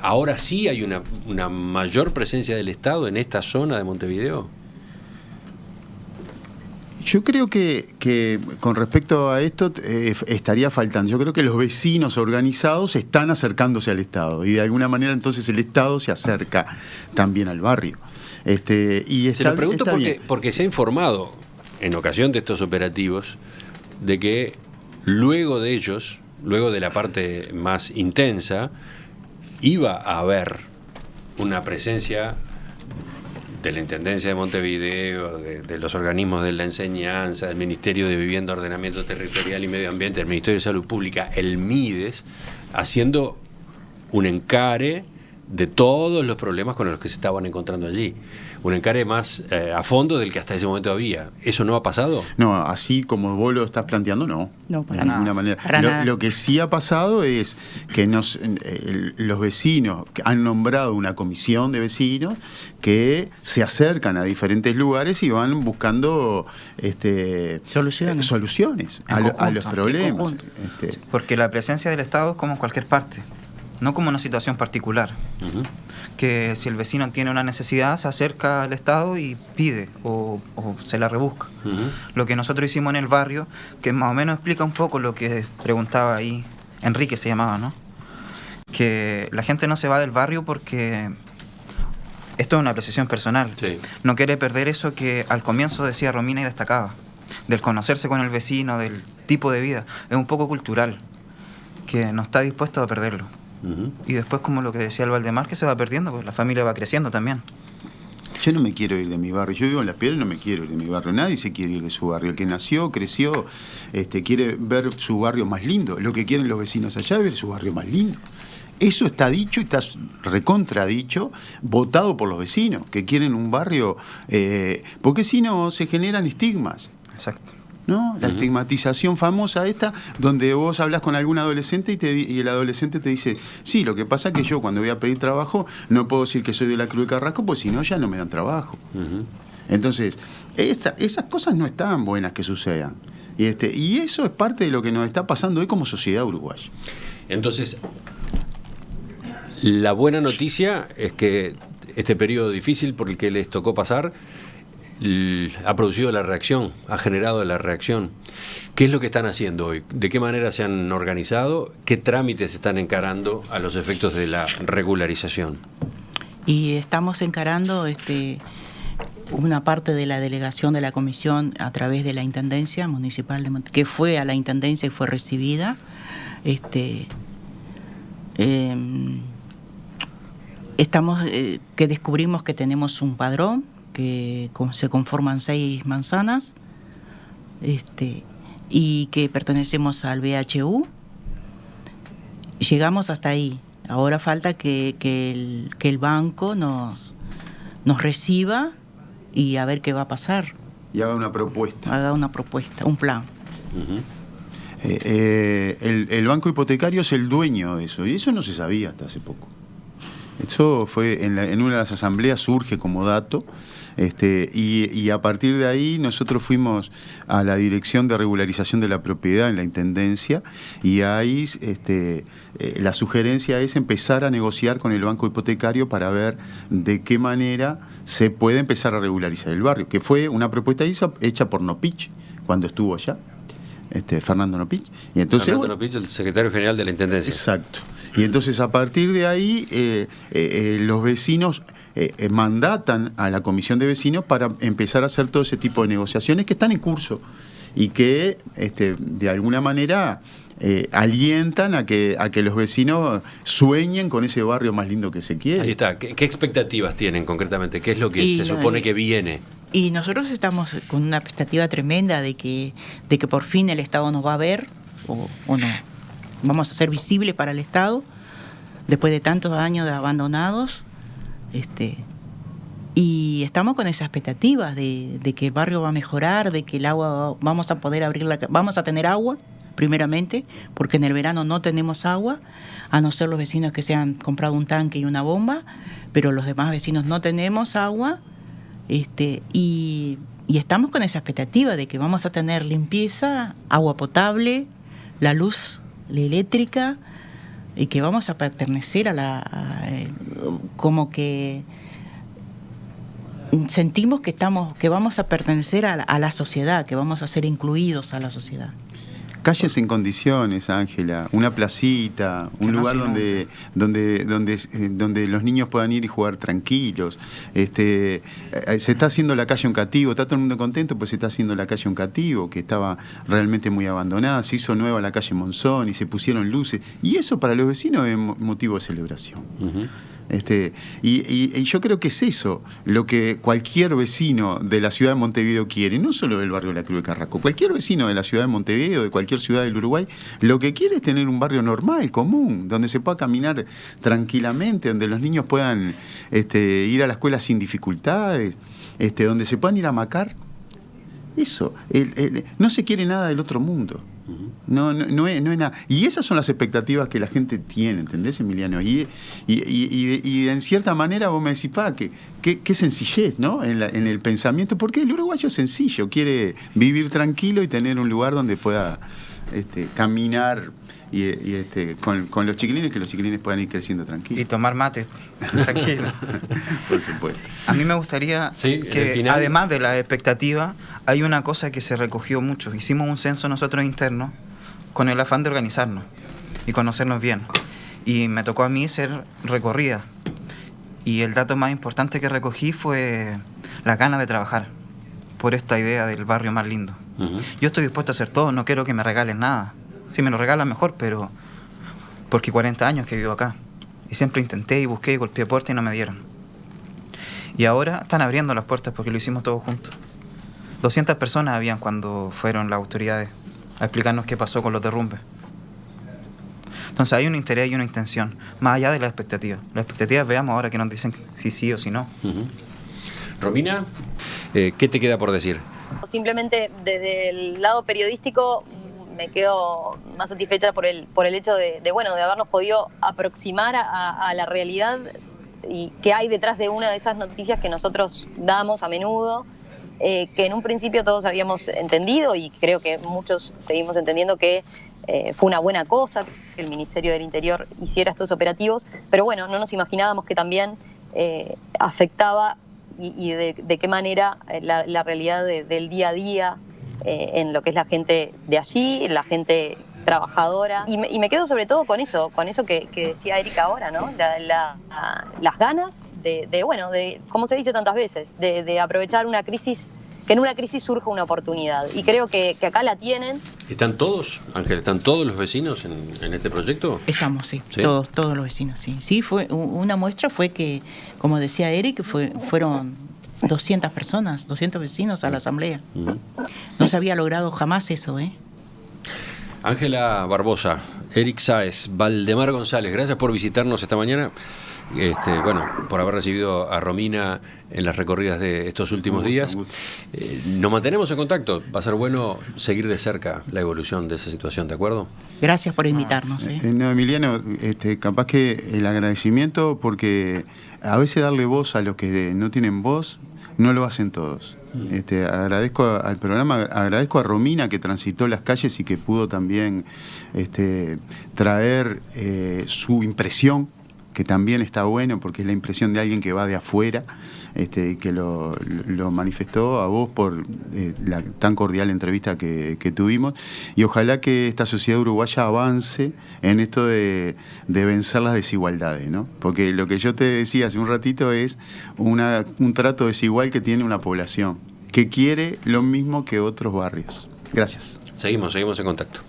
¿Ahora sí hay una mayor presencia del Estado en esta zona de Montevideo? Yo creo que con respecto a esto estaría faltando. Yo creo que los vecinos organizados están acercándose al Estado y de alguna manera entonces el Estado se acerca también al barrio. Se lo pregunto porque se ha informado en ocasión de estos operativos de que luego de ellos, luego de la parte más intensa, iba a haber una presencia de la Intendencia de Montevideo, de los organismos de la enseñanza, del Ministerio de Vivienda, Ordenamiento Territorial y Medio Ambiente, del Ministerio de Salud Pública, el MIDES, haciendo un encare de todos los problemas con los que se estaban encontrando allí. Un encare más a fondo del que hasta ese momento había. ¿Eso no ha pasado? No, así como vos lo estás planteando, no. No, De ninguna manera. Para nada. Lo que sí ha pasado es que los vecinos han nombrado una comisión de vecinos que se acercan a diferentes lugares y van buscando soluciones a los problemas. Porque la presencia del Estado es como en cualquier parte, no como una situación particular. Uh-huh. Que si el vecino tiene una necesidad, se acerca al Estado y pide o se la rebusca. Uh-huh. Lo que nosotros hicimos en el barrio, que más o menos explica un poco lo que preguntaba ahí, Enrique se llamaba, ¿no? Que la gente no se va del barrio porque esto es una apreciación personal. Sí. No quiere perder eso que al comienzo decía Romina y destacaba, del conocerse con el vecino, del tipo de vida. Es un poco cultural, que no está dispuesto a perderlo. Uh-huh. Y después, como lo que decía el Valdemar, que se va perdiendo, pues la familia va creciendo también. Yo no me quiero ir de mi barrio. Yo vivo en La Piedra y no me quiero ir de mi barrio. Nadie se quiere ir de su barrio. El que nació, creció, quiere ver su barrio más lindo. Lo que quieren los vecinos allá es ver su barrio más lindo. Eso está dicho y está recontradicho, votado por los vecinos, que quieren un barrio... porque si no, se generan estigmas. Exacto. ¿No? La estigmatización famosa esta, donde vos hablas con algún adolescente y el adolescente te dice, sí, lo que pasa es que yo cuando voy a pedir trabajo no puedo decir que soy de la Cruz de Carrasco, pues si no ya no me dan trabajo. Uh-huh. Entonces, esas cosas no estaban buenas que sucedan. Y eso es parte de lo que nos está pasando hoy como sociedad uruguaya. Entonces, la buena noticia es que este periodo difícil por el que les tocó pasar ha producido la reacción, ha generado la reacción. ¿Qué es lo que están haciendo hoy? ¿De qué manera se han organizado? ¿Qué trámites están encarando a los efectos de la regularización? Y estamos encarando una parte de la delegación de la comisión a través de la Intendencia Municipal de que fue a la Intendencia y fue recibida. Estamos que descubrimos que tenemos un padrón que se conforman 6 manzanas y que pertenecemos al BHU. Llegamos hasta ahí. Ahora falta que el banco nos reciba y a ver qué va a pasar. Y haga una propuesta. Haga una propuesta, un plan. Uh-huh. El banco hipotecario es el dueño de eso, y eso no se sabía hasta hace poco. Eso fue en una de las asambleas, surge como dato, y a partir de ahí nosotros fuimos a la Dirección de Regularización de la Propiedad en la Intendencia, y ahí la sugerencia es empezar a negociar con el banco hipotecario para ver de qué manera se puede empezar a regularizar el barrio, que fue una propuesta hecha por Nopich cuando estuvo allá. Fernando Nopich. Y entonces, Fernando Nopich, el secretario general de la Intendencia. Exacto. Y entonces a partir de ahí los vecinos mandatan a la comisión de vecinos para empezar a hacer todo ese tipo de negociaciones que están en curso y que de alguna manera alientan a que los vecinos sueñen con ese barrio más lindo que se quiere. Ahí está. ¿Qué expectativas tienen concretamente? ¿Qué es lo que se supone que viene? Y nosotros estamos con una expectativa tremenda de que por fin el Estado nos va a ver o no. Vamos a ser visibles para el Estado después de tantos años de abandonados. Y estamos con esa expectativa de que el barrio va a mejorar, de que el agua vamos a poder vamos a tener agua primeramente, porque en el verano no tenemos agua, a no ser los vecinos que se han comprado un tanque y una bomba, pero los demás vecinos no tenemos agua. Y estamos con esa expectativa de que vamos a tener limpieza, agua potable, la luz, la eléctrica, y que vamos a pertenecer como que sentimos que vamos a pertenecer a la sociedad, que vamos a ser incluidos a la sociedad. Calles en condiciones, Ángela, una placita, un lugar donde los niños puedan ir y jugar tranquilos. Se está haciendo la calle Uncativo, está todo el mundo contento, pues se está haciendo la calle Uncativo, que estaba realmente muy abandonada, se hizo nueva la calle Monzón y se pusieron luces, y eso para los vecinos es motivo de celebración. Uh-huh. Y yo creo que es eso lo que cualquier vecino de la ciudad de Montevideo quiere, no solo del barrio de la Cruz de Carrasco, cualquier vecino de la ciudad de Montevideo, de cualquier ciudad del Uruguay, lo que quiere es tener un barrio normal, común, donde se pueda caminar tranquilamente, donde los niños puedan ir a la escuela sin dificultades, donde se puedan ir a macar. Eso, no se quiere nada del otro mundo. No es nada. Y esas son las expectativas que la gente tiene, ¿entendés, Emiliano? Y en cierta manera vos me decís, qué sencillez, ¿no? En el pensamiento, porque el uruguayo es sencillo, quiere vivir tranquilo y tener un lugar donde pueda caminar con los chiquilines, que los chiquilines puedan ir creciendo tranquilos. Y tomar mate, tranquilo. Por supuesto. A mí me gustaría que, además de la expectativa, hay una cosa que se recogió mucho. Hicimos un censo nosotros internos con el afán de organizarnos y conocernos bien. Y me tocó a mí ser recorrida. Y el dato más importante que recogí fue las ganas de trabajar por esta idea del barrio más lindo. Yo estoy dispuesto a hacer todo, no quiero que me regalen nada. Si me lo regalan mejor, pero porque 40 años que vivo acá. Y siempre intenté y busqué y golpeé puertas y no me dieron. Y ahora están abriendo las puertas porque lo hicimos todos juntos. 200 personas habían cuando fueron las autoridades a explicarnos qué pasó con los derrumbes. Entonces hay un interés y una intención, más allá de las expectativas. Las expectativas veamos ahora que nos dicen si sí o si no. Romina, ¿qué te queda por decir? Simplemente desde el lado periodístico me quedo más satisfecha por el hecho de habernos podido aproximar a la realidad y que hay detrás de una de esas noticias que nosotros damos a menudo, que en un principio todos habíamos entendido y creo que muchos seguimos entendiendo que fue una buena cosa que el Ministerio del Interior hiciera estos operativos, pero bueno, no nos imaginábamos que también afectaba y de qué manera la realidad del día a día en lo que es la gente de allí, la gente trabajadora. Y me quedo sobre todo con eso que decía Erika ahora, ¿no? Las ganas de, como se dice tantas veces, de aprovechar una crisis, que en una crisis surja una oportunidad. Y creo que acá la tienen. ¿Están todos, Ángel, están todos los vecinos en este proyecto? Estamos, sí. Todos los vecinos, sí. Sí, fue una muestra fue que, como decía Eric, fueron 200 personas, 200 vecinos a la asamblea. No se había logrado jamás eso, ¿eh? Ángela Barbosa, Eric Sáez, Valdemar González, gracias por visitarnos esta mañana. Por haber recibido a Romina en las recorridas de estos últimos días. Nos mantenemos en contacto. Va a ser bueno seguir de cerca la evolución de esa situación, ¿de acuerdo? Gracias por invitarnos. No, Emiliano, capaz que el agradecimiento, porque a veces darle voz a los que no tienen voz, no lo hacen todos. Agradezco al programa, agradezco a Romina que transitó las calles y que pudo también traer su impresión, que también está bueno porque es la impresión de alguien que va de afuera, que lo manifestó a vos por la tan cordial entrevista que tuvimos, y ojalá que esta sociedad uruguaya avance en esto de vencer las desigualdades, ¿no? Porque lo que yo te decía hace un ratito es un trato desigual que tiene una población que quiere lo mismo que otros barrios. Gracias. Seguimos en contacto.